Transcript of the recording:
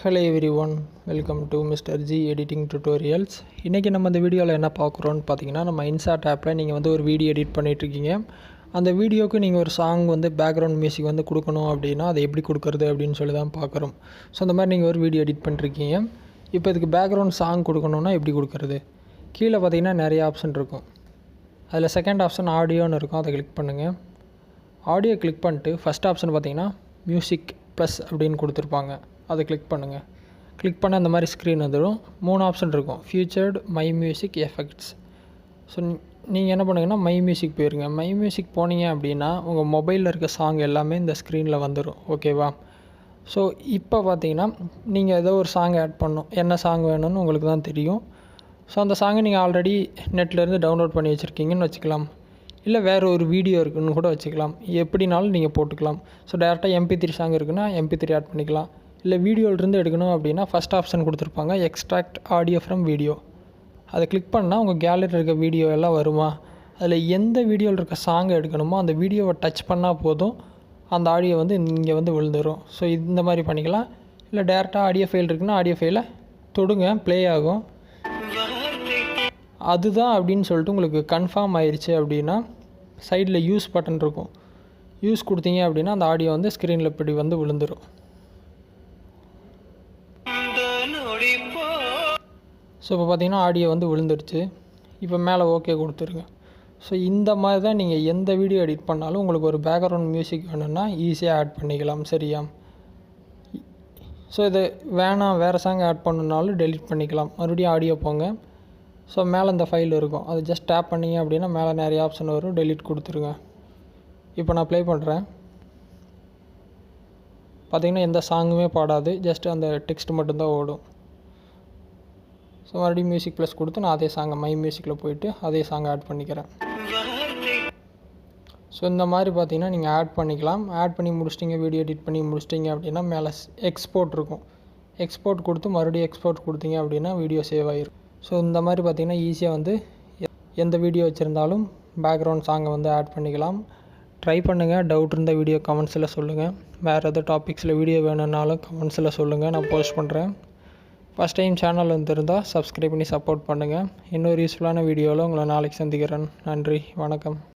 Hello everyone, welcome to mister G editing tutorials. இன்றைக்கி நம்ம இந்த வீடியோவில் என்ன பார்க்குறோன்னு பார்த்தீங்கன்னா, நம்ம இன்ஷாட் ஆப்பில் நீங்கள் வந்து ஒரு வீடியோ எடிட் பண்ணிகிட்ருக்கீங்க. அந்த வீடியோவுக்கு நீங்கள் ஒரு சாங் வந்து பேக்ரவுண்ட் மியூசிக் வந்து கொடுக்கணும் அப்படின்னா அதை எப்படி கொடுக்குறது அப்படின்னு சொல்லி தான் பார்க்குறோம். ஸோ அந்த மாதிரி நீங்கள் ஒரு வீடியோ எடிட் பண்ணிருக்கீங்க. இப்போ இதுக்கு பேக்ரவுண்ட் சாங் கொடுக்கணுன்னா எப்படி கொடுக்குறது? கீழே பார்த்தீங்கன்னா நிறைய ஆப்ஷன் இருக்கும். அதில் செகண்ட் ஆப்ஷன் ஆடியோன்னு இருக்கும், அதை கிளிக் பண்ணுங்கள். ஆடியோ கிளிக் பண்ணிட்டு ஃபஸ்ட் ஆப்ஷன் பார்த்தீங்கன்னா மியூசிக் ப்ளஸ் அப்படின்னு கொடுத்துருப்பாங்க, அதை கிளிக் பண்ணுங்கள். கிளிக் பண்ண அந்த மாதிரி ஸ்க்ரீன் வந்துடும். 3 ஆப்ஷன் இருக்கும், ஃபியூச்சர்டு, மை மியூசிக், எஃபெக்ட்ஸ். ஸோ நீங்கள் என்ன பண்ணுங்கன்னா மை மியூசிக் போயிருங்க. மை மியூசிக் போனீங்க அப்படின்னா உங்கள் மொபைலில் இருக்க சாங் எல்லாமே இந்த ஸ்க்ரீனில் வந்துடும். ஓகேவா? ஸோ இப்போ பார்த்தீங்கன்னா நீங்கள் ஏதோ ஒரு சாங் ஆட் பண்ணணும். என்ன சாங் வேணும்னு உங்களுக்கு தான் தெரியும். ஸோ அந்த சாங்கை நீங்கள் ஆல்ரெடி நெட்லேருந்து டவுன்லோட் பண்ணி வச்சுருக்கீங்கன்னு வச்சுக்கலாம், இல்லை வேறு ஒரு வீடியோ இருக்குதுன்னு கூட வச்சுக்கலாம். எப்படினாலும் நீங்கள் போட்டுக்கலாம். ஸோ டேரெக்டாக MP3 சாங் இருக்குன்னா MP3 ஆட் பண்ணிக்கலாம். இல்லை வீடியோவிலேருந்து எடுக்கணும் அப்படின்னா ஃபஸ்ட் ஆப்ஷன் கொடுத்துருப்பாங்க, எக்ஸ்ட்ராக்ட் ஆடியோ ஃப்ரம் வீடியோ. அதை கிளிக் பண்ணால் உங்கள் கேலரியில் இருக்க வீடியோ எல்லாம் வருமா? அதில் எந்த வீடியோவில் இருக்க சாங்கை எடுக்கணுமோ அந்த வீடியோவை டச் பண்ணால் போதும், அந்த ஆடியோ வந்து இங்கே வந்து விழுந்துடும். ஸோ இந்த மாதிரி பண்ணிக்கலாம். இல்லை டேரெக்டாக ஆடியோ ஃபைல் இருக்குன்னா ஆடியோ ஃபைலை தொடுங்க, ப்ளே ஆகும். அதுதான் அப்படின்னு சொல்லிட்டு உங்களுக்கு கன்ஃபார்ம் ஆயிடுச்சு அப்படின்னா சைடில் யூஸ் பட்டன் இருக்கும். யூஸ் கொடுத்தீங்க அப்படின்னா அந்த ஆடியோ வந்து ஸ்க்ரீனில் இப்படி வந்து விழுந்துடும். ஸோ இப்போ பார்த்தீங்கன்னா ஆடியோ வந்து விழுந்துருச்சு. இப்போ மேலே ஓகே கொடுத்துருங்க. ஸோ இந்த மாதிரி தான் நீங்கள் எந்த வீடியோ எடிட் பண்ணாலும் உங்களுக்கு ஒரு பேக்ரவுண்ட் மியூசிக் வேணும்னா ஈஸியாக ஆட் பண்ணிக்கலாம். சரியா? ஸோ இது வேணாம், வேறு சாங் ஆட் பண்ணணுன்னாலும் டெலிட் பண்ணிக்கலாம். மறுபடியும் ஆடியோ போங்க. ஸோ மேலே இந்த ஃபைல் இருக்கும், அது ஜஸ்ட் டேப் பண்ணிங்க அப்படின்னா மேலே நிறைய ஆப்ஷன் வரும், டெலிட் கொடுத்துருங்க. இப்போ நான் ப்ளே பண்ணுறேன். பார்த்திங்கன்னா எந்த சாங்குமே பாடாது, ஜஸ்ட் அந்த டெக்ஸ்ட் மட்டும்தான் ஓடும். ஸோ மறுபடியும் மியூசிக் ப்ளஸ் கொடுத்து நான் அதே சாங்கை மை மியூசிக்கில் போயிட்டு அதே சாங்கை ஆட் பண்ணிக்கிறேன். ஸோ இந்த மாதிரி பார்த்தீங்கன்னா நீங்கள் ஆட் பண்ணிக்கலாம். ஆட் பண்ணி முடிச்சிட்டிங்க, வீடியோ எடிட் பண்ணி முடிச்சிட்டிங்க அப்படின்னா மேலே எக்ஸ்போர்ட் இருக்கும். எக்ஸ்போர்ட் கொடுத்து மறுபடியும் எக்ஸ்போர்ட் கொடுத்தீங்க அப்படின்னா வீடியோ சேவ் ஆகிரும். ஸோ இந்த மாதிரி பார்த்தீங்கன்னா ஈஸியாக வந்து எந்த வீடியோ வச்சுருந்தாலும் பேக்ரவுண்ட் சாங்கை வந்து ஆட் பண்ணிக்கலாம். ட்ரை பண்ணுங்கள். டவுட் இருந்த வீடியோ கமெண்ட்ஸில் சொல்லுங்கள். வேறு எதாவது டாபிக்ஸில் வீடியோ வேணும்னாலும் கமெண்ட்ஸில் சொல்லுங்கள், நான் போஸ்ட் பண்ணுறேன். ஃபஸ்ட் டைம் சேனல் வந்துருந்தால் சப்ஸ்கிரைப் பண்ணி சப்போர்ட் பண்ணுங்கள். இன்னொரு யூஸ்ஃபுல்லான வீடியோவில் உங்களை நாளைக்கு சந்திக்கிறேன். நன்றி, வணக்கம்.